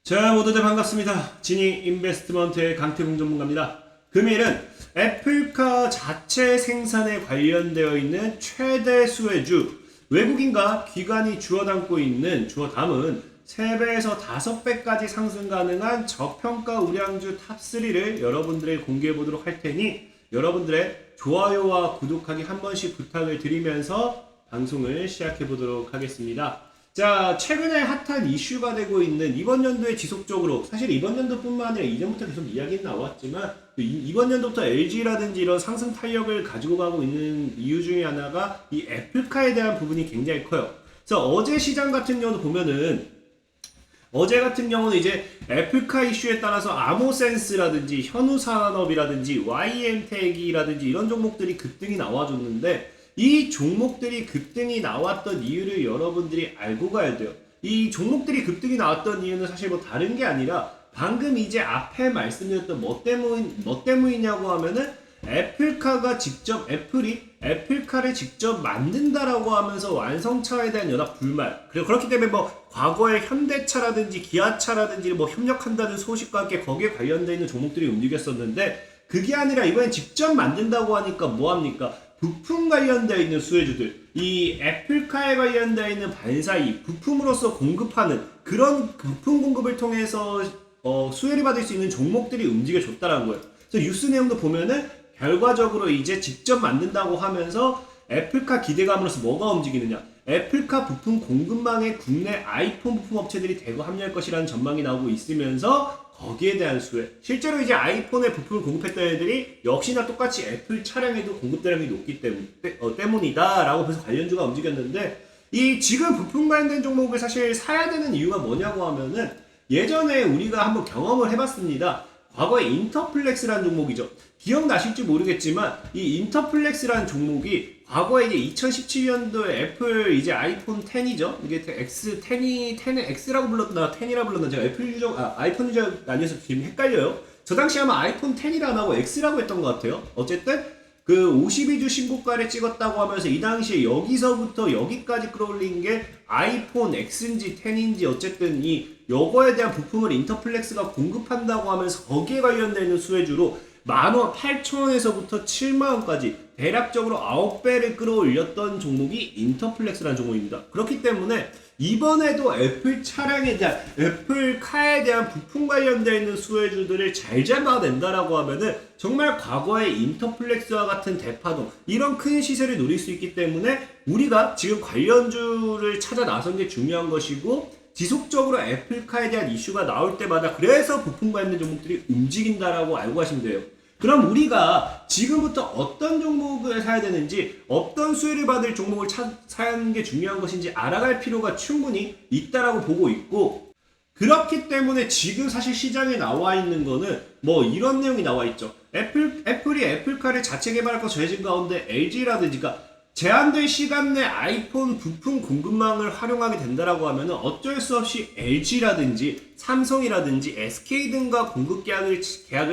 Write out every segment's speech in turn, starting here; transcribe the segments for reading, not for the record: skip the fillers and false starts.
자, 모두들 반갑습니다. 지니 인베스트먼트의 강태공 전문가입니다. 금일은 애플카 자체 생산에 관련되어 있는 최대 수혜주, 외국인과 기관이 주워 담은 3배에서 5배까지 상승 가능한 저평가 우량주 탑3를 여러분들에게 공개해 보도록 할 테니 여러분들의 좋아요와 구독하기 한 번씩 부탁을 드리면서 방송을 시작해 보도록 하겠습니다. 자, 최근에 핫한 이슈가 되고 있는 이번 연도에 지속적으로, 사실 이번 연도뿐만 아니라 이전부터 계속 이야기는 나왔지만 이번 연도부터 LG라든지 이런 상승 탄력을 가지고 가고 있는 이유 중에 하나가 이 애플카에 대한 부분이 굉장히 커요. 그래서 어제 시장 같은 경우도 보면은 어제 같은 경우는 이제 애플카 이슈에 따라서 아모센스라든지 현우산업이라든지 YM텍이라든지 이런 종목들이 급등이 나와줬는데, 이 종목들이 급등이 나왔던 이유를 여러분들이 알고 가야 돼요. 이 종목들이 급등이 나왔던 이유는 사실 뭐 다른 게 아니라 방금 이제 앞에 말씀드렸던 뭐 때문이냐고 하면은 애플카가 직접 애플카를 직접 만든다라고 하면서 완성차에 대한 연합 불만, 그리고 그렇기 때문에 뭐 과거에 현대차라든지 기아차라든지 뭐 협력한다는 소식과 함께 거기에 관련되어 있는 종목들이 움직였었는데, 그게 아니라 이번엔 직접 만든다고 하니까 뭐합니까? 부품 관련되어 있는 수혜주들, 이 애플카에 관련되어 있는 반사이, 부품으로서 공급하는 그런 부품 공급을 통해서 수혜를 받을 수 있는 종목들이 움직여줬다는 거예요. 그래서 뉴스 내용도 보면은 결과적으로 이제 직접 만든다고 하면서 애플카 기대감으로서 뭐가 움직이느냐? 애플카 부품 공급망에 국내 아이폰 부품 업체들이 대거 합류할 것이라는 전망이 나오고 있으면서 거기에 대한 수혜, 실제로 이제 아이폰에 부품을 공급했던 애들이 역시나 똑같이 애플 차량에도 공급대량이 높기 때문이다 라고 해서 관련주가 움직였는데, 이 지금 부품 관련된 종목을 사실 사야 되는 이유가 뭐냐고 하면은 예전에 우리가 한번 경험을 해봤습니다. 과거에 인터플렉스라는 종목이죠. 기억나실지 모르겠지만 이 인터플렉스라는 종목이 과거에 이제 2017년도에 애플 이제 아이폰 10이죠. 이게 X10을 X라고 불렀나 10이라고 불렀나, 제가 아이폰 유저 아니어서 지금 헷갈려요. 저 당시 아마 아이폰 10이라 안 하고 X라고 했던 것 같아요. 어쨌든 그 52주 신고가를 찍었다고 하면서 이 당시에 여기서부터 여기까지 끌어올린 게 아이폰 X인지 10인지 어쨌든 요거에 대한 부품을 인터플렉스가 공급한다고 하면서 거기에 관련되는 수혜주로 18,000원에서부터 7만원까지 대략적으로 9배를 끌어올렸던 종목이 인터플렉스라는 종목입니다. 그렇기 때문에 이번에도 애플 차량에 대한, 애플카에 대한 부품 관련되어 있는 수혜주들을 잘 잡아낸다라고 하면은 정말 과거의 인터플렉스와 같은 대파동, 이런 큰 시세를 노릴 수 있기 때문에 우리가 지금 관련주를 찾아 나선 게 중요한 것이고, 지속적으로 애플카에 대한 이슈가 나올 때마다 그래서 부품 관련된 종목들이 움직인다라고 알고 가시면 돼요. 그럼 우리가 지금부터 어떤 종목을 사야 되는지, 어떤 수혜를 받을 종목을 사야 하는 게 중요한 것인지 알아갈 필요가 충분히 있다라고 보고 있고, 그렇기 때문에 지금 사실 시장에 나와 있는 거는 뭐 이런 내용이 나와 있죠. 애플이 애플카를 자체 개발할 거 정해진 가운데 LG라든지, 제한된 시간 내 아이폰 부품 공급망을 활용하게 된다라고 하면은 어쩔 수 없이 LG라든지 삼성이라든지 SK 등과 공급 계약을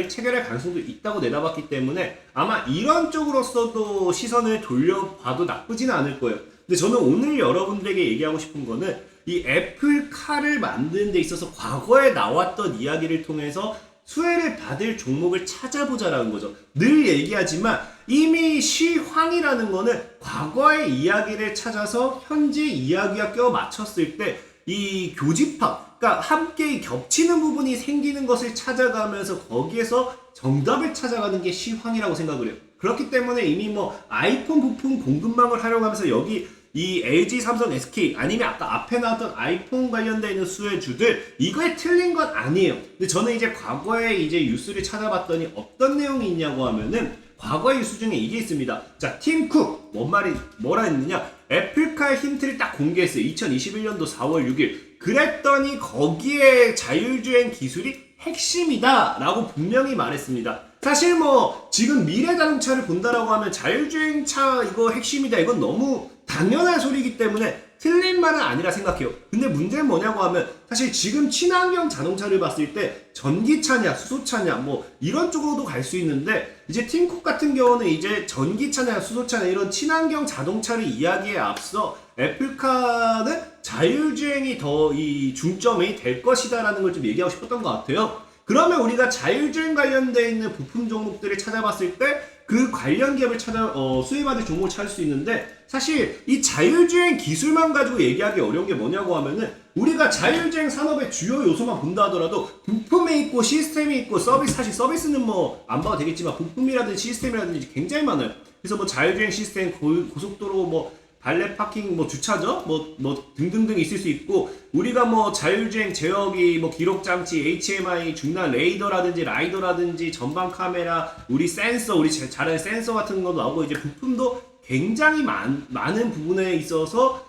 체결할 가능성도 있다고 내다봤기 때문에 아마 이런 쪽으로서도 시선을 돌려봐도 나쁘지는 않을 거예요. 근데 저는 오늘 여러분들에게 얘기하고 싶은 거는 이 애플카를 만드는 데 있어서 과거에 나왔던 이야기를 통해서 수혜를 받을 종목을 찾아보자라는 거죠. 늘 얘기하지만 이미 시황이라는 거는 과거의 이야기를 찾아서 현재 이야기와 껴 맞췄을 때 이 교집합, 그러니까 함께 겹치는 부분이 생기는 것을 찾아가면서 거기에서 정답을 찾아가는 게 시황이라고 생각을 해요. 그렇기 때문에 이미 뭐 아이폰 부품 공급망을 활용하면서 여기 이 LG, 삼성, SK 아니면 아까 앞에 나왔던 아이폰 관련되어 있는 수혜주들, 이거에 틀린 건 아니에요. 근데 저는 이제 과거에 이제 뉴스를 찾아봤더니 어떤 내용이 있냐고 하면은 과거의 뉴스 중에 이게 있습니다. 자, 팀 쿡 뭐라 했느냐? 애플카의 힌트를 딱 공개했어요. 2021년도 4월 6일. 그랬더니 거기에 자율주행 기술이 핵심이다 라고 분명히 말했습니다. 사실 뭐 지금 미래 자동차를 본다라고 하면 자율주행차 이거 핵심이다, 이건 너무 당연한 소리이기 때문에 틀린 말은 아니라 생각해요. 근데 문제는 뭐냐고 하면 사실 지금 친환경 자동차를 봤을 때 전기차냐 수소차냐 뭐 이런 쪽으로도 갈 수 있는데 이제 팀쿡 같은 경우는 이제 전기차냐 수소차냐 이런 친환경 자동차를 이야기에 앞서 애플카는 자율주행이 더 이 중점이 될 것이다라는 걸 좀 얘기하고 싶었던 것 같아요. 그러면 우리가 자율주행 관련되어 있는 부품 종목들을 찾아봤을 때 그 관련 기업을 수혜받을 종목을 찾을 수 있는데 사실 이 자율주행 기술만 가지고 얘기하기 어려운 게 뭐냐고 하면은 우리가 자율주행 산업의 주요 요소만 본다 하더라도 부품이 있고 시스템이 있고 사실 서비스는 뭐 안 봐도 되겠지만 부품이라든지 시스템이라든지 굉장히 많아요. 그래서 뭐 자율주행 시스템, 고속도로 뭐 발렛 파킹, 뭐 주차죠, 뭐 등등등 있을 수 있고 우리가 뭐 자율주행 제어기, 뭐 기록 장치, HMI, 중간 레이더라든지 라이더라든지 전방 카메라, 우리 센서, 우리 잘 아는 센서 같은 것도 나오고 이제 부품도 굉장히 많은 부분에 있어서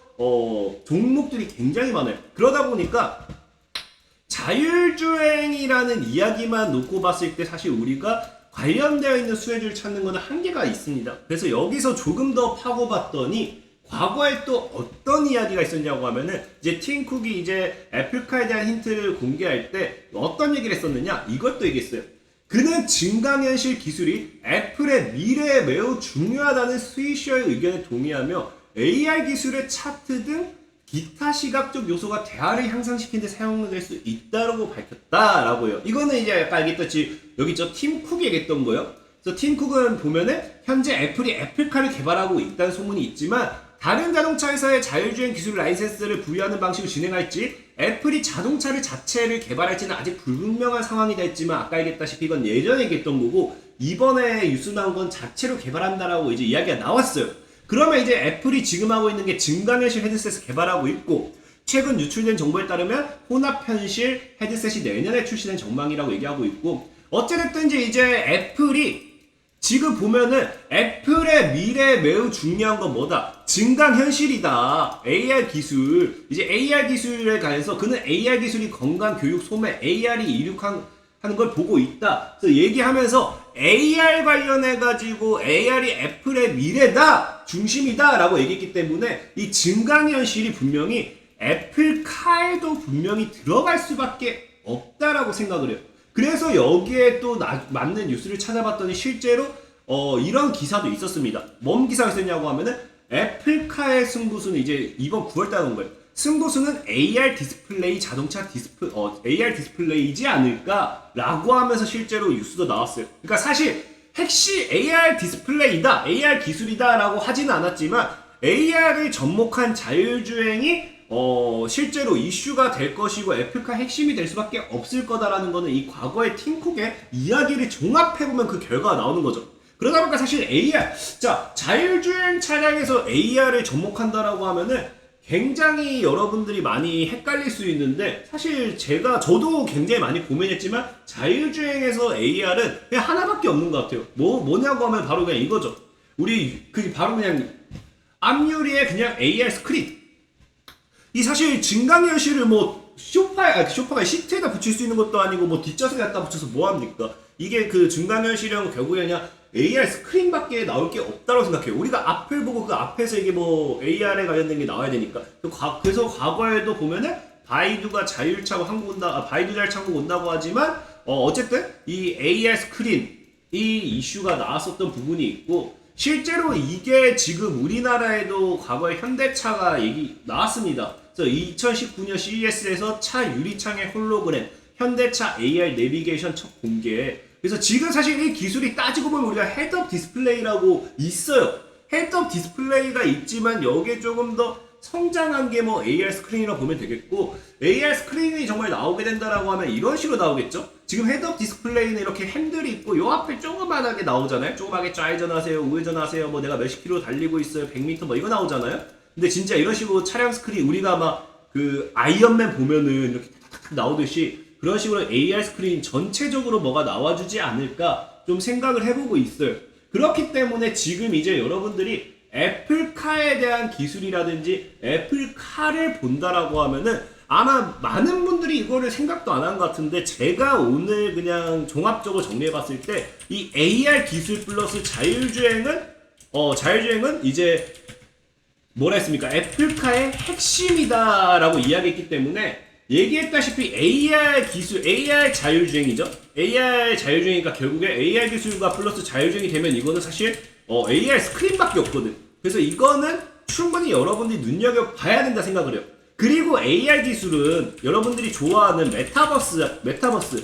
종목들이 굉장히 많아요. 그러다 보니까 자율주행이라는 이야기만 놓고 봤을 때 사실 우리가 관련되어 있는 수혜주를 찾는 것은 한계가 있습니다. 그래서 여기서 조금 더 파고봤더니 과거에 또 어떤 이야기가 있었냐고 하면은 이제 팀쿡이 이제 애플카에 대한 힌트를 공개할 때 어떤 얘기를 했었느냐 이것도 얘기했어요. 그는 증강현실 기술이 애플의 미래에 매우 중요하다는 스위셔의 의견에 동의하며 AR 기술의 차트 등 기타 시각적 요소가 대화를 향상시키는 데 사용될 수 있다고 밝혔다라고요. 이거는 이제 아까 얘기했듯이 여기 팀쿡이 얘기했던 거예요. 그래서 팀쿡은 보면은 현재 애플이 애플카를 개발하고 있다는 소문이 있지만 다른 자동차 회사의 자율주행 기술 라이센스를 부여하는 방식으로 진행할지 애플이 자동차를 자체를 개발할지는 아직 불분명한 상황이 됐지만 아까 얘기했다시피 이건 예전에 얘기했던 거고 이번에 뉴스 나온 건 자체로 개발한다라고 이제 이야기가 나왔어요. 그러면 이제 애플이 지금 하고 있는 게 증강현실 헤드셋을 개발하고 있고 최근 유출된 정보에 따르면 혼합현실 헤드셋이 내년에 출시된 전망이라고 얘기하고 있고 어찌됐든 이제 애플이 지금 보면은 애플의 미래에 매우 중요한 건 뭐다? 증강현실이다. AR 기술. 이제 AR 기술에 관해서 그는 AR 기술이 건강, 교육, 소매, AR이 이륙하는 걸 보고 있다. 그래서 얘기하면서 AR 관련해가지고 AR이 애플의 미래다! 중심이다! 라고 얘기했기 때문에 이 증강현실이 분명히 애플카에도 분명히 들어갈 수밖에 없다라고 생각을 해요. 그래서 여기에 또 맞는 뉴스를 찾아봤더니 실제로 이런 기사도 있었습니다. 뭔 기사가 있었냐고 하면은 애플카의 승부수는 이제 이번 9월달에 온 거예요. 승부수는 AR 디스플레이 AR 디스플레이지 않을까라고 하면서 실제로 뉴스도 나왔어요. 그러니까 사실 핵심 AR 디스플레이다, AR 기술이다라고 하지는 않았지만 AR을 접목한 자율주행이 실제로 이슈가 될 것이고 애플카 핵심이 될 수밖에 없을 거다라는 거는 이 과거의 팀쿡의 이야기를 종합해보면 그 결과가 나오는 거죠. 그러다 보니까 사실 AR, 자율주행 차량에서 AR을 접목한다라고 하면은 굉장히 여러분들이 많이 헷갈릴 수 있는데 사실 저도 굉장히 많이 고민했지만 자율주행에서 AR은 그냥 하나밖에 없는 것 같아요. 뭐냐고 하면 바로 그냥 이거죠. 바로 그냥 앞유리에 그냥 AR 스크린. 이 사실 증강현실을 뭐 소파가 시트에다 붙일 수 있는 것도 아니고 뭐 뒷좌석에 갖다 붙여서 뭐합니까? 이게 그 증강현실은 결국에 그냥 AR 스크린밖에 나올 게 없다고 생각해요. 우리가 앞을 보고 그 앞에서 이게 뭐 AR에 관련된 게 나와야 되니까. 그래서 과거에도 보면은 바이두가 자율차고 바이두 자율차 한국 온다고 하지만 어쨌든 이 AR 스크린 이 이슈가 나왔었던 부분이 있고 실제로 이게 지금 우리나라에도 과거에 현대차가 나왔습니다. 그래서 2019년 CES에서 차 유리창의 홀로그램 현대차 AR 내비게이션 첫 공개. 그래서 지금 사실 이 기술이 따지고 보면 우리가 헤드업 디스플레이라고 있어요. 헤드업 디스플레이가 있지만 여기에 조금 더 성장한 게 뭐 AR 스크린이라고 보면 되겠고 AR 스크린이 정말 나오게 된다라고 하면 이런 식으로 나오겠죠. 지금 헤드업 디스플레이는 이렇게 핸들이 있고 요 앞에 조그만하게 나오잖아요. 조그맣게 좌회전하세요, 우회전하세요, 뭐 내가 몇십 킬로 달리고 있어요, 100m 뭐 이거 나오잖아요. 근데 진짜 이런 식으로 차량 스크린 우리가 막 그 아이언맨 보면은 이렇게 탁탁탁 나오듯이 그런 식으로 AR 스크린 전체적으로 뭐가 나와주지 않을까 좀 생각을 해보고 있어요. 그렇기 때문에 지금 이제 여러분들이 애플카에 대한 기술이라든지 애플카를 본다라고 하면은 아마 많은 분들이 이거를 생각도 안 한 것 같은데 제가 오늘 그냥 종합적으로 정리해봤을 때 이 AR 기술 플러스 자율주행은 이제 뭐라 했습니까? 애플카의 핵심이다라고 이야기했기 때문에 얘기했다시피 AR 기술, AR 자율주행이죠. AR 자율주행이니까 결국에 AR 기술과 플러스 자율주행이 되면 이거는 사실 AR 스크린밖에 없거든. 그래서 이거는 충분히 여러분들이 눈여겨봐야 된다 생각을 해요. 그리고 AR 기술은 여러분들이 좋아하는 메타버스.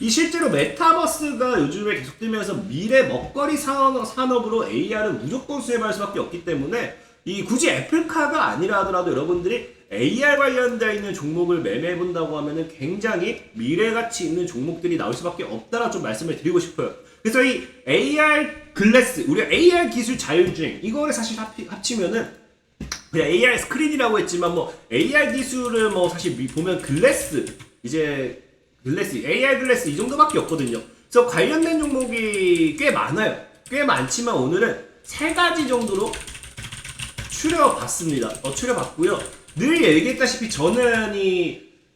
이 실제로 메타버스가 요즘에 계속되면서 미래 먹거리 산업으로 AR은 무조건 수혜받을 수밖에 없기 때문에 이 굳이 애플카가 아니라 하더라도 여러분들이 AR 관련되어 있는 종목을 매매해본다고 하면은 굉장히 미래가치 있는 종목들이 나올 수밖에 없다라고 좀 말씀을 드리고 싶어요. 그래서 이 AR 글래스, 우리가 AR 기술 자율주행, 이거를 사실 합치면은 그냥 AR 스크린이라고 했지만 뭐 AR 기술을 뭐 사실 보면 글래스, 이제 글래스, AR 글래스 이 정도밖에 없거든요. 그래서 관련된 종목이 꽤 많아요. 꽤 많지만 오늘은 세 가지 정도로 추려봤습니다. 추려봤고요. 늘 얘기했다시피 저는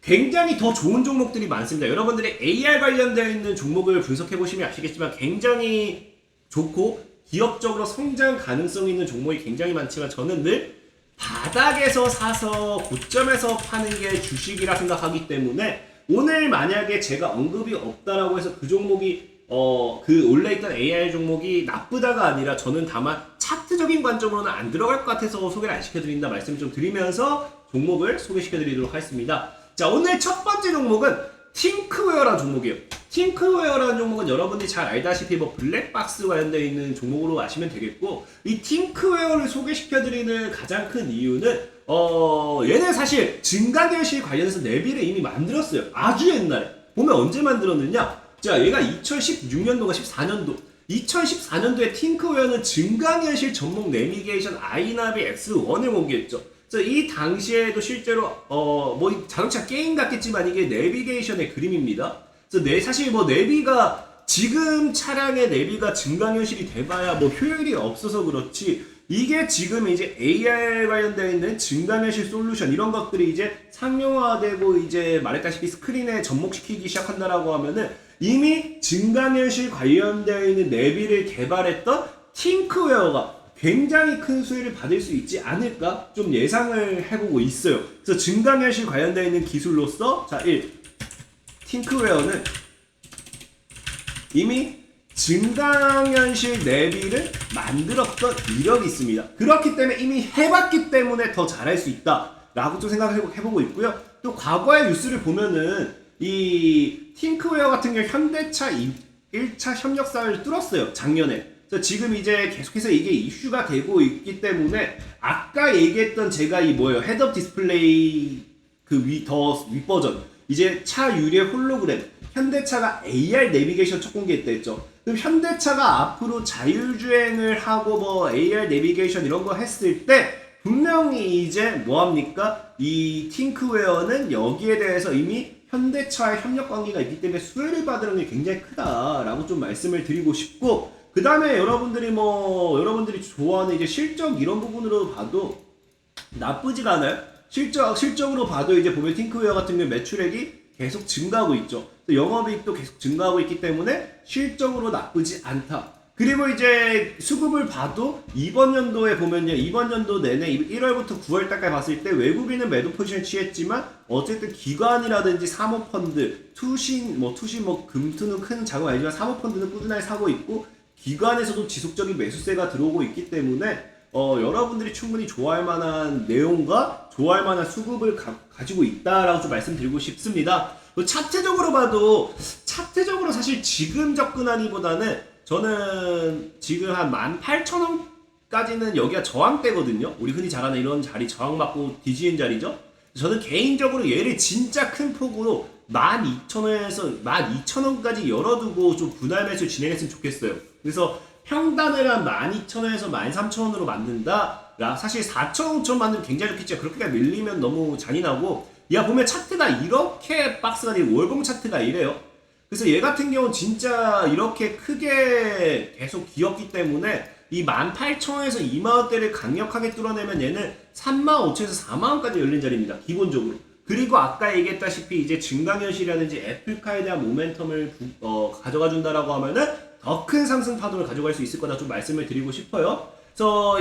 굉장히 더 좋은 종목들이 많습니다. 여러분들이 AR 관련되어 있는 종목을 분석해보시면 아시겠지만 굉장히 좋고 기업적으로 성장 가능성이 있는 종목이 굉장히 많지만 저는 늘 바닥에서 사서 고점에서 파는 게 주식이라 생각하기 때문에 오늘 만약에 제가 언급이 없다라고 해서 그 종목이 그 올라있던 AR 종목이 나쁘다가 아니라 저는 다만 차트적인 관점으로는 안 들어갈 것 같아서 소개를 안 시켜드린다 말씀 좀 드리면서 종목을 소개시켜드리도록 하겠습니다. 자, 오늘 첫 번째 종목은 팅크웨어라는 종목이에요. 팅크웨어라는 종목은 여러분들이 잘 알다시피 뭐 블랙박스 관련되어 있는 종목으로 아시면 되겠고, 이 팅크웨어를 소개시켜드리는 가장 큰 이유는 얘는 사실 증강현실 관련해서 내비를 이미 만들었어요. 아주 옛날에. 보면 언제 만들었느냐? 자, 얘가 2016년도가 14년도. 2014년도에 팅크웨어는 증강현실 전문 내비게이션 아이나비 X1을 공개했죠. 그래서 이 당시에도 실제로 뭐 자동차 게임 같겠지만 이게 내비게이션의 그림입니다. 그래서 사실 뭐 내비가 지금 차량의 내비가 증강현실이 돼봐야 뭐 효율이 없어서 그렇지, 이게 지금 이제 AR 관련되어 있는 증강현실 솔루션 이런 것들이 이제 상용화되고 이제 말했다시피 스크린에 접목시키기 시작한다라고 하면은 이미 증강현실 관련되어 있는 내비를 개발했던 팅크웨어가 굉장히 큰 수혜를 받을 수 있지 않을까 좀 예상을 해보고 있어요. 그래서 증강현실 관련되어 있는 기술로서 자, 1. 팅크웨어는 이미 증강현실 내비를 만들었던 이력이 있습니다. 그렇기 때문에 이미 해봤기 때문에 더 잘할 수 있다 라고 좀 생각을 해보고 있고요. 또 과거의 뉴스를 보면은 이 팅크웨어 같은 경우 현대차 1차 협력사를 뚫었어요, 작년에. 그래서 지금 이제 계속해서 이게 이슈가 되고 있기 때문에 아까 얘기했던 제가 헤드업 디스플레이 더 윗버전, 이제 차 유리 홀로그램, 현대차가 AR 내비게이션 첫 공개했다 했죠. 그럼 현대차가 앞으로 자율주행을 하고 뭐 AR 내비게이션 이런 거 했을 때 분명히 이제 뭐합니까? 이 팅크웨어는 여기에 대해서 이미 현대차의 협력 관계가 있기 때문에 수혜를 받으는 게 굉장히 크다라고 좀 말씀을 드리고 싶고, 그 다음에 여러분들이 좋아하는 이제 실적 이런 부분으로 봐도 나쁘지가 않아요. 실적으로 봐도 이제 보면 팅크웨어 같은 경우 매출액이 계속 증가하고 있죠. 영업이익도 계속 증가하고 있기 때문에 실적으로 나쁘지 않다. 그리고 이제 수급을 봐도 이번 연도에 보면요, 이번 연도 내내 1월부터 9월달까지 봤을 때 외국인은 매도 포지션 취했지만 어쨌든 기관이라든지 사모펀드, 투신 금투는 큰 자금 아니지만 사모펀드는 꾸준하게 사고 있고 기관에서도 지속적인 매수세가 들어오고 있기 때문에 여러분들이 충분히 좋아할 만한 내용과 좋아할 만한 수급을 가지고 있다라고 좀 말씀드리고 싶습니다. 차트적으로 봐도 사실 지금 접근하기보다는 저는 지금 한 18,000원까지는 여기가 저항대거든요. 우리 흔히 잘 아는 이런 자리, 저항받고 뒤지는 자리죠. 저는 개인적으로 얘를 진짜 큰 폭으로 12,000원에서 12,000원까지 열어두고 좀 분할 매수 진행했으면 좋겠어요. 그래서 평단을 한 12,000원에서 13,000원으로 만든다. 사실 4,000원, 5,000원 만들면 굉장히 좋겠죠. 그렇게 밀리면 너무 잔인하고, 야 보면 차트가 이렇게 박스가 되고 월봉 차트가 이래요. 그래서 얘 같은 경우는 진짜 이렇게 크게 계속 기었기 때문에 이 18,000원에서 2만원대를 강력하게 뚫어내면 얘는 35,000원에서 4만원까지 열린 자리입니다, 기본적으로. 그리고 아까 얘기했다시피 이제 증강현실이라든지 애플카에 대한 모멘텀을 가져가 준다라고 하면은 더 큰 상승 파동을 가져갈 수 있을 거다 좀 말씀을 드리고 싶어요. 그래서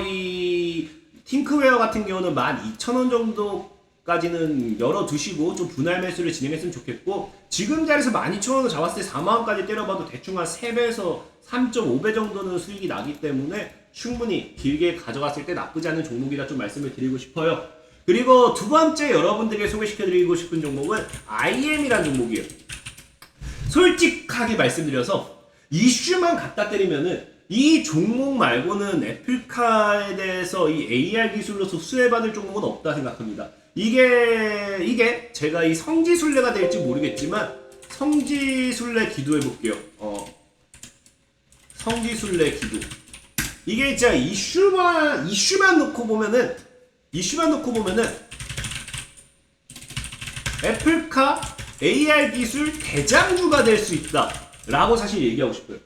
팅크웨어 같은 경우는 12,000원 정도까지는 열어두시고 좀 분할 매수를 진행했으면 좋겠고, 지금 자리에서 12,000원을 잡았을 때 4만원까지 때려봐도 대충 한 3배에서 3.5배 정도는 수익이 나기 때문에 충분히 길게 가져갔을 때 나쁘지 않은 종목이라 좀 말씀을 드리고 싶어요. 그리고 두 번째 여러분들에게 소개시켜드리고 싶은 종목은 IM이라는 종목이에요. 솔직하게 말씀드려서 이슈만 갖다 때리면은 이 종목 말고는 애플카에 대해서 이 AR 기술로서 수혜받을 종목은 없다 생각합니다. 이게 제가 이 성지순례가 될지 모르겠지만 성지순례 기도해 볼게요. 성지순례 기도. 이게 진짜 이슈만 놓고 보면은 애플카 AR 기술 대장주가 될 수 있다라고 사실 얘기하고 싶어요.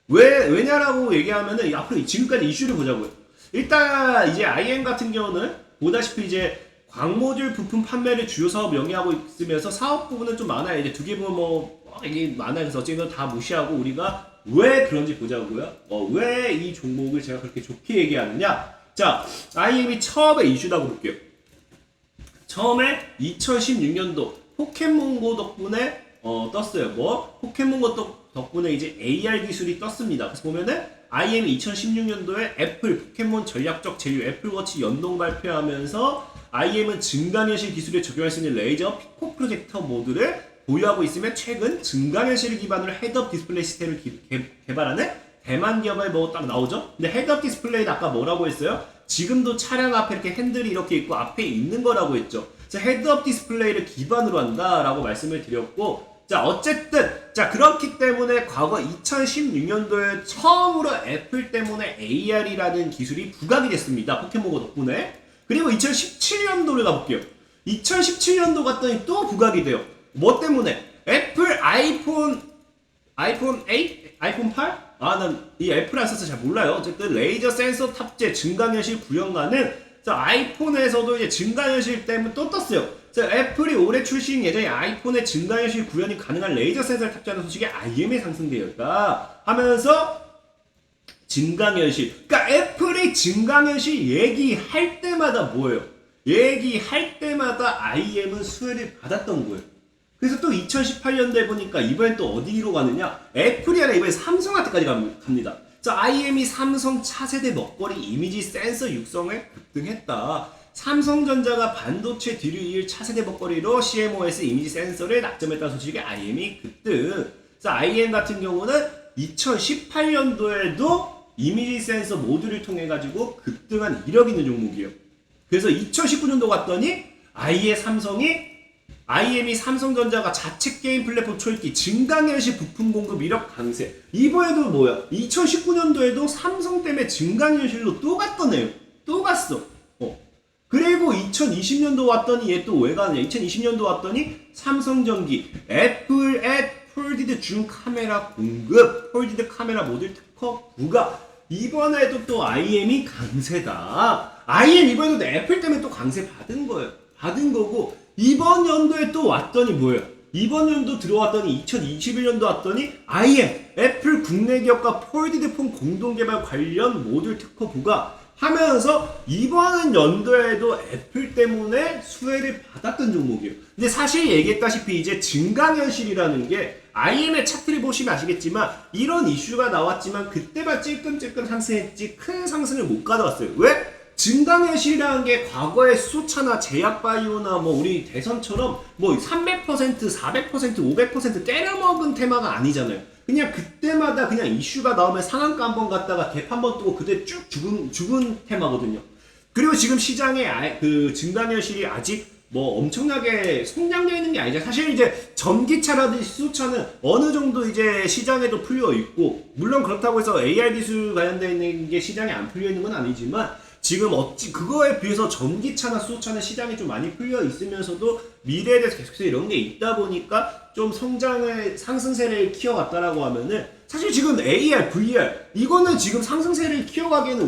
왜냐라고 얘기하면은 앞으로 지금까지 이슈를 보자고요. 일단 이제 IM 같은 경우는 보다시피 이제 광모듈 부품 판매를 주요 사업 영위하고 있으면서 사업 부분은 좀 많아요. 이제 두 개 보면 이게 많아요. 그래서 어쨌든 다 무시하고 우리가 왜 그런지 보자고요. 왜 이 종목을 제가 그렇게 좋게 얘기하느냐? 자, IM이 처음에 이슈라고 볼게요. 처음에 2016년도 포켓몬고 덕분에 떴어요. 포켓몬고 덕분에 이제 AR 기술이 떴습니다. 그래서 보면은 IM이 2016년도에 애플 포켓몬 전략적 제휴 애플워치 연동 발표하면서 IM은 증강현실 기술에 적용할 수 있는 레이저 피코 프로젝터 모드를 보유하고 있으면 최근 증강현실을 기반으로 헤드업 디스플레이 시스템을 개발하는 대만 기업에 딱 나오죠. 근데 헤드업 디스플레이는 아까 뭐라고 했어요? 지금도 차량 앞에 이렇게 핸들이 이렇게 있고 앞에 있는 거라고 했죠. 그래서 헤드업 디스플레이를 기반으로 한다라고 말씀을 드렸고, 자 어쨌든 그렇기 때문에 과거 2016년도에 처음으로 애플 때문에 AR이라는 기술이 부각이 됐습니다. 포켓몬고 덕분에. 그리고 2017년도를 가볼게요. 2017년도 갔더니 또 부각이 돼요. 뭐 때문에? 애플 아이폰 8? 아이폰 8? 난 이 애플 안 써서 잘 몰라요. 어쨌든 레이저 센서 탑재 증강현실 구현가는 아이폰에서도 이제 증강현실 때문에 또 떴어요. 애플이 올해 출시인 예정인 아이폰의 증강현실 구현이 가능한 레이저 센서를 탑재하는 소식에 IM에 상승되어 있다 하면서 증강현실. 그러니까 애플이 증강현실 얘기할 때마다 뭐예요? 얘기할 때마다 IM은 수혜를 받았던 거예요. 그래서 또 2018년도에 보니까 이번엔 또 어디로 가느냐? 애플이 아니라 이번에 삼성한테까지 갑니다. 자, IM이 삼성 차세대 먹거리 이미지 센서 육성에 급등했다. 삼성전자가 반도체 뒤를 이을 차세대 먹거리로 CMOS 이미지 센서를 낙점했다는 소식에 IM이 급등. 자, IM 같은 경우는 2018년도에도 이미지 센서 모듈을 통해 가지고 급등한 이력 있는 종목이에요. 그래서 2019년도 갔더니 IM이 삼성전자가 자체 게임 플랫폼 초입기 증강현실 부품 공급 이력 강세. 이번에도 뭐야? 2019년도에도 삼성 때문에 증강현실로 또 갔던 애요. 또 갔어. 그리고 2020년도 왔더니 얘 또 왜 가느냐? 2020년도 왔더니 삼성전기 애플 폴디드 줌 카메라 공급, 폴디드 카메라 모듈 특허 부가. 이번에도 또 IM이 강세다. IM 이번에도 애플 때문에 또 강세 받은 거예요. 받은 거고, 이번 연도에 또 왔더니 뭐예요? 이번 연도 들어왔더니 2021년도 왔더니 IM 애플 국내 기업과 폴디드 폰 공동개발 관련 모듈 특허 부가 하면서 이번 연도에도 애플 때문에 수혜를 받았던 종목이에요. 근데 사실 얘기했다시피 이제 증강현실이라는 게 IM의 차트를 보시면 아시겠지만 이런 이슈가 나왔지만 그때만 찔끔찔끔 상승했지 큰 상승을 못 가져왔어요. 왜? 증강현실이라는 게 과거에 수소차나 제약바이오나 우리 대선처럼 300%, 400%, 500% 때려먹은 테마가 아니잖아요. 그냥 그때마다 그냥 이슈가 나오면 상한가 한번 갔다가 갭 한번 뜨고 그때 쭉 죽은 테마거든요. 그리고 지금 시장에 그 증강현실이 아직 엄청나게 성장되어 있는 게 아니죠. 사실 이제 전기차라든지 수소차는 어느 정도 이제 시장에도 풀려 있고, 물론 그렇다고 해서 AR 기술 관련되어 있는 게 시장에 안 풀려 있는 건 아니지만 지금 그거에 비해서 전기차나 수소차는 시장이 좀 많이 풀려 있으면서도 미래에 대해서 계속해서 이런 게 있다 보니까 좀 성장의 상승세를 키워갔다라고 하면은, 사실 지금 AR, VR 이거는 지금 상승세를 키워가기에는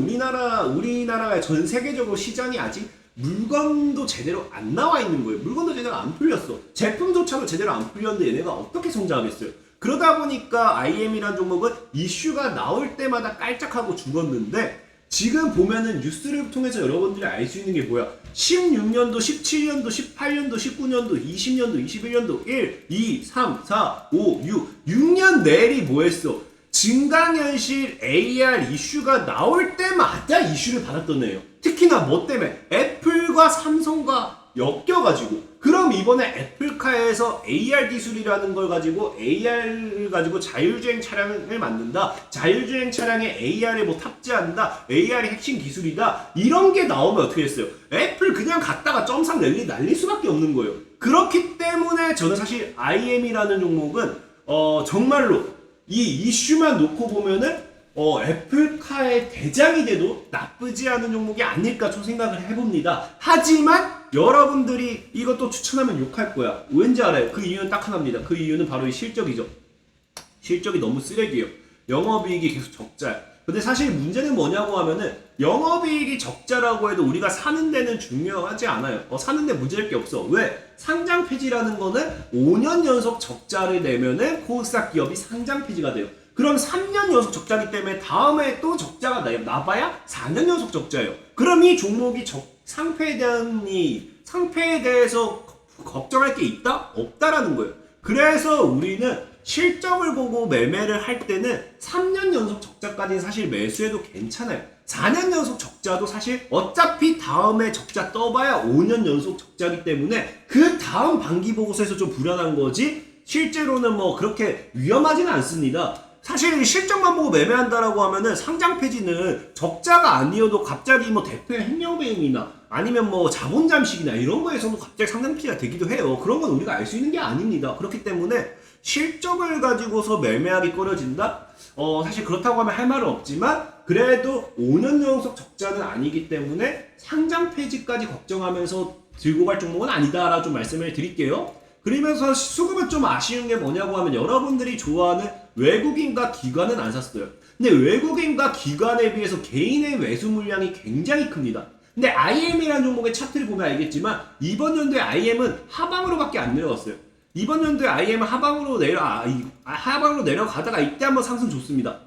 우리나라가 전 세계적으로 시장이 아직 물건도 제대로 안 나와 있는 거예요. 물건도 제대로 안 풀렸어. 제품조차도 제대로 안 풀렸는데 얘네가 어떻게 성장하겠어요? 그러다 보니까 IM이란 종목은 이슈가 나올 때마다 깔짝하고 죽었는데, 지금 보면은 뉴스를 통해서 여러분들이 알 수 있는 게 뭐야? 16년도, 17년도, 18년도, 19년도, 20년도, 21년도 1, 2, 3, 4, 5, 6년 내리 뭐 했어? 증강현실 AR 이슈가 나올 때마다 이슈를 받았던 애예요. 특히나 뭐 때문에? 애플과 삼성과 엮여가지고. 그럼 이번에 애플카에서 AR 기술이라는 걸 가지고 AR을 가지고 자율주행 차량을 만든다. 자율주행 차량에 AR을 뭐 탑재한다. AR이 핵심 기술이다. 이런 게 나오면 어떻게 됐어요? 애플 그냥 갔다가 점상 날릴 수밖에 없는 거예요. 그렇기 때문에 저는 사실 IM이라는 종목은 정말로 이 이슈만 놓고 보면은 애플카의 대장이 돼도 나쁘지 않은 종목이 아닐까 좀 생각을 해봅니다. 하지만 여러분들이 이것도 추천하면 욕할 거야. 왠지 알아요? 그 이유는 딱 하나입니다. 그 이유는 바로 이 실적이죠. 실적이 너무 쓰레기예요. 영업이익이 계속 적자야. 근데 사실 문제는 뭐냐고 하면은 영업이익이 적자라고 해도 우리가 사는 데는 중요하지 않아요. 사는 데 문제될 게 없어. 왜? 상장 폐지라는 거는 5년 연속 적자를 내면은 코스닥 기업이 상장 폐지가 돼요. 그럼 3년 연속 적자기 때문에 다음에 또 적자가 나봐야 4년 연속 적자예요. 그럼 이 종목이 상패에 대해서 걱정할 게 있다? 없다라는 거예요. 그래서 우리는 실적을 보고 매매를 할 때는 3년 연속 적자까지는 사실 매수해도 괜찮아요. 4년 연속 적자도 사실 어차피 다음에 적자 떠봐야 5년 연속 적자기 때문에 그 다음 반기 보고서에서 좀 불안한 거지 실제로는 뭐 그렇게 위험하지는 않습니다. 사실 실적만 보고 매매한다라고 하면은 상장 폐지는 적자가 아니어도 갑자기 뭐 대표의 행정배임이나 아니면 뭐 자본 잠식이나 이런 거에서도 갑자기 상장 폐지가 되기도 해요. 그런 건 우리가 알 수 있는 게 아닙니다. 그렇기 때문에 실적을 가지고서 매매하기 꺼려진다? 사실 그렇다고 하면 할 말은 없지만 그래도 5년 연속 적자는 아니기 때문에 상장 폐지까지 걱정하면서 들고 갈 종목은 아니다라고 좀 말씀을 드릴게요. 그러면서 수급은 좀 아쉬운 게 뭐냐고 하면 여러분들이 좋아하는 외국인과 기관은 안 샀어요. 근데 외국인과 기관에 비해서 개인의 매수 물량이 굉장히 큽니다. 근데 IM이라는 종목의 차트를 보면 알겠지만 이번 연도에 IM은 하방으로밖에 안 내려갔어요. 이번 연도에 IM은 하방으로 내려가다가 이때 한번 상승 줬습니다.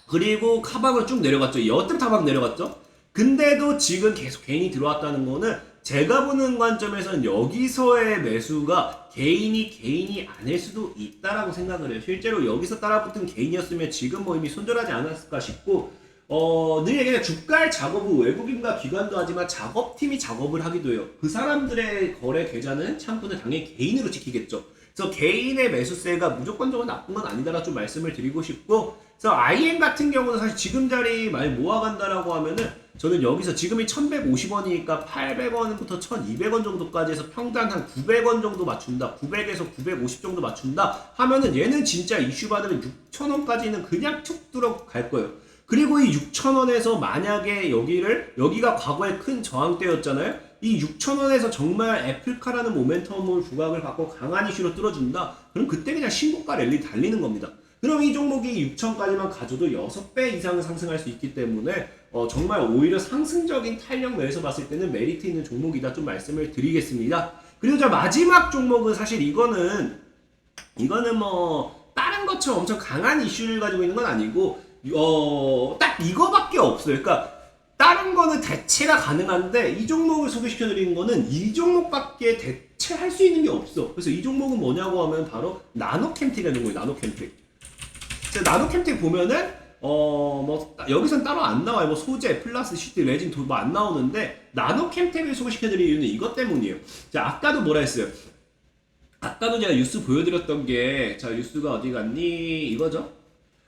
그리고 하방을 쭉 내려갔죠. 여태부터 하방 내려갔죠. 근데도 지금 계속 개인이 들어왔다는 거는 제가 보는 관점에서는 여기서의 매수가 개인이 아닐 수도 있다라고 생각을 해요. 실제로 여기서 따라붙은 개인이었으면 지금 뭐 이미 손절하지 않았을까 싶고 늘 얘기해 주가 작업은 외국인과 기관도 하지만 작업팀이 작업을 하기도 해요. 그 사람들의 거래 계좌는 창구는 당연히 개인으로 지키겠죠. 그래서 개인의 매수세가 무조건적으로 나쁜 건 아니다라고 좀 말씀을 드리고 싶고 그래서 IM 같은 경우는 사실 지금 자리 많이 모아간다라고 하면은 저는 여기서 지금이 1150원이니까 800원부터 1200원 정도까지 해서 평단 한 900원 정도 맞춘다. 900에서 950 정도 맞춘다 하면은 얘는 진짜 이슈 받으면 6,000원까지는 그냥 툭 들어갈 거예요. 그리고 이 6,000원에서 만약에 여기가 과거에 큰 저항대였잖아요. 이 6,000원에서 정말 애플카라는 모멘텀을 부각을 받고 강한 이슈로 뚫어준다. 그럼 그때 그냥 신고가 랠리 달리는 겁니다. 그럼 이 종목이 6,000까지만 가져도 6배 이상 상승할 수 있기 때문에 정말 오히려 상승적인 탄력 면에서 봤을 때는 메리트 있는 종목이다 좀 말씀을 드리겠습니다. 그리고 저 마지막 종목은 사실 이거는 뭐 다른 것처럼 엄청 강한 이슈를 가지고 있는 건 아니고 딱 이거밖에 없어요. 그러니까 다른 거는 대체가 가능한데 이 종목을 소개시켜 드리는 거는 이 종목밖에 대체할 수 있는 게 없어. 그래서 이 종목은 뭐냐고 하면 바로 나노캠텍이라는 거예요. 나노캠텍. 나노캠텍 보면은 뭐 여기선 따로 안 나와요. 뭐 소재, 플라스, 시트, 레진 뭐 안 나오는데 나노캠텍을 소개시켜 드리는 이유는 이것 때문이에요. 자, 아까도 뭐라 했어요? 아까도 제가 뉴스 보여드렸던 게 자, 뉴스가 어디 갔니? 이거죠.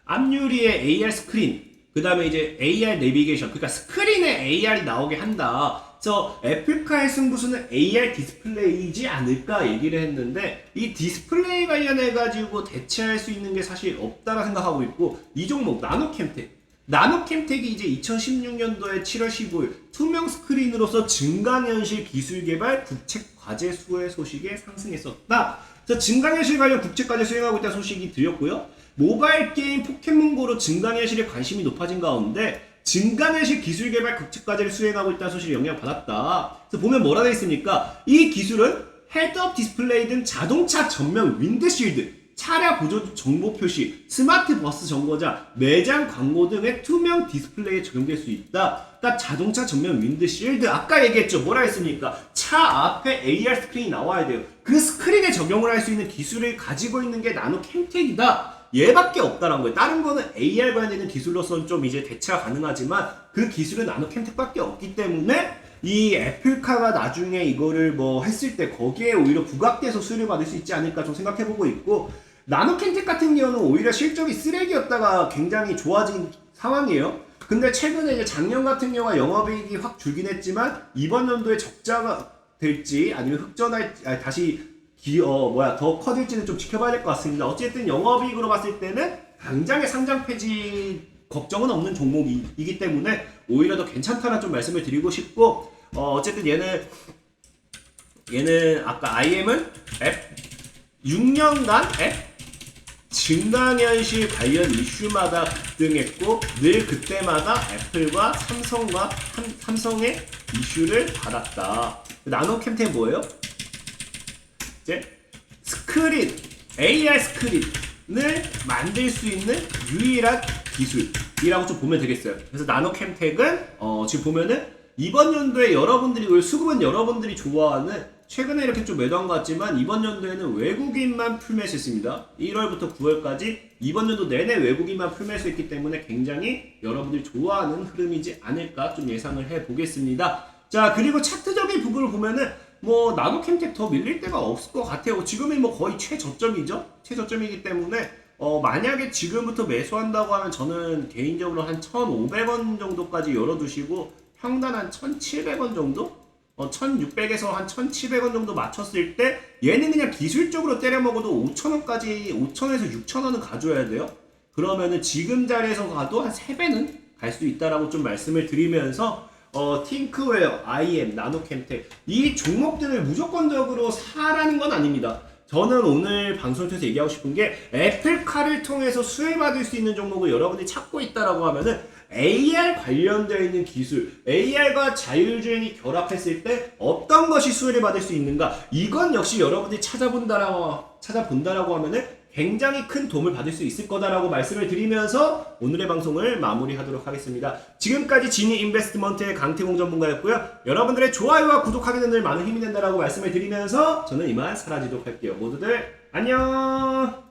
앞유리에 AR 스크린, 그 다음에 이제 AR 내비게이션, 그러니까 스크린에 AR이 나오게 한다. 그래서 애플카의 승부수는 AR 디스플레이이지 않을까 얘기를 했는데 이 디스플레이 관련해가지고 대체할 수 있는 게 사실 없다라 생각하고 있고 이 종목 나노캠텍이 이제 2016년도에 7월 15일 투명 스크린으로서 증강현실 기술 개발 국책 과제 수혜 소식에 상승했었다. 그래서 증강현실 관련 국책 과제 수행하고 있다는 소식이 드렸고요. 모바일 게임 포켓몬고로 증강현실에 관심이 높아진 가운데 증강현실 기술 개발 국책 과제를 수행하고 있다는 소식에 영향받았다. 그래서 보면 뭐라 되어 있습니까? 이 기술은 헤드업 디스플레이 등 자동차 전면 윈드실드, 차량 보조 정보 표시, 스마트 버스 정거장, 매장 광고 등의 투명 디스플레이에 적용될 수 있다. 그러니까 자동차 전면 윈드실드, 아까 얘기했죠. 뭐라 했습니까? 차 앞에 AR 스크린이 나와야 돼요. 그 스크린에 적용을 할 수 있는 기술을 가지고 있는 게 나노 캠텍이다. 얘밖에 없다라는 거예요. 다른 거는 AR 관련된 기술로서는 좀 이제 대체가 가능하지만 그 기술은 나노 캠텍밖에 없기 때문에 이 애플카가 나중에 이거를 뭐 했을 때 거기에 오히려 부각돼서 수혜를 받을 수 있지 않을까 좀 생각해보고 있고, 나노 캠텍 같은 경우는 오히려 실적이 쓰레기였다가 굉장히 좋아진 상황이에요. 근데 최근에 이제 작년 같은 경우가 영업이익이 확 줄긴 했지만 이번 연도에 적자가 될지 아니면 흑전할 다시 더 커질지는 좀 지켜봐야 될 것 같습니다. 어쨌든 영업이익으로 봤을 때는 당장의 상장 폐지 걱정은 없는 종목이기 때문에 오히려 더 괜찮다는 좀 말씀을 드리고 싶고, 어쨌든 얘는 아까 IM은 앱 6년간 앱 증강현실 관련 이슈마다 급등했고 늘 그때마다 애플과 삼성의 이슈를 받았다. 나노 캠텍 뭐예요? 이제 스크린, AR 스크린을 만들 수 있는 유일한 기술이라고 좀 보면 되겠어요. 그래서 나노 캠텍은 지금 보면은 이번 연도에 여러분들이 수급은 여러분들이 좋아하는, 최근에 이렇게 좀 매도한 것 같지만 이번 연도에는 외국인만 풀매수했습니다. 1월부터 9월까지 이번 연도 내내 외국인만 풀매수했기 때문에 굉장히 여러분들이 좋아하는 흐름이지 않을까 좀 예상을 해보겠습니다. 자, 그리고 차트적인 부분을 보면은 뭐 나노 캠텍 더 밀릴 데가 없을 것 같아요. 지금이 뭐 거의 최저점이죠. 최저점이기 때문에 만약에 지금부터 매수한다고 하면 저는 개인적으로 한 1,500원 정도까지 열어두시고 평단 한 1,700원 정도? 1,600에서 한 1,700원 정도 맞췄을 때 얘는 그냥 기술적으로 때려 먹어도 5,000원까지, 5,000에서 6,000원은 가져야 돼요. 그러면은 지금 자리에서 가도 한 3배는 갈 수 있다라고 좀 말씀을 드리면서 팅크웨어, IM, 나노캠텍 이 종목들을 무조건적으로 사라는 건 아닙니다. 저는 오늘 방송을 통해서 얘기하고 싶은 게 애플카를 통해서 수혜받을 수 있는 종목을 여러분들이 찾고 있다라고 하면은 AR 관련되어 있는 기술, AR과 자율주행이 결합했을 때 어떤 것이 수혜를 받을 수 있는가, 이건 역시 여러분들이 찾아본다라고 하면은 굉장히 큰 도움을 받을 수 있을 거다라고 말씀을 드리면서 오늘의 방송을 마무리하도록 하겠습니다. 지금까지 지니 인베스트먼트의 강태공 전문가였고요. 여러분들의 좋아요와 구독하게 되는 많은 힘이 된다라고 말씀을 드리면서 저는 이만 사라지도록 할게요. 모두들 안녕.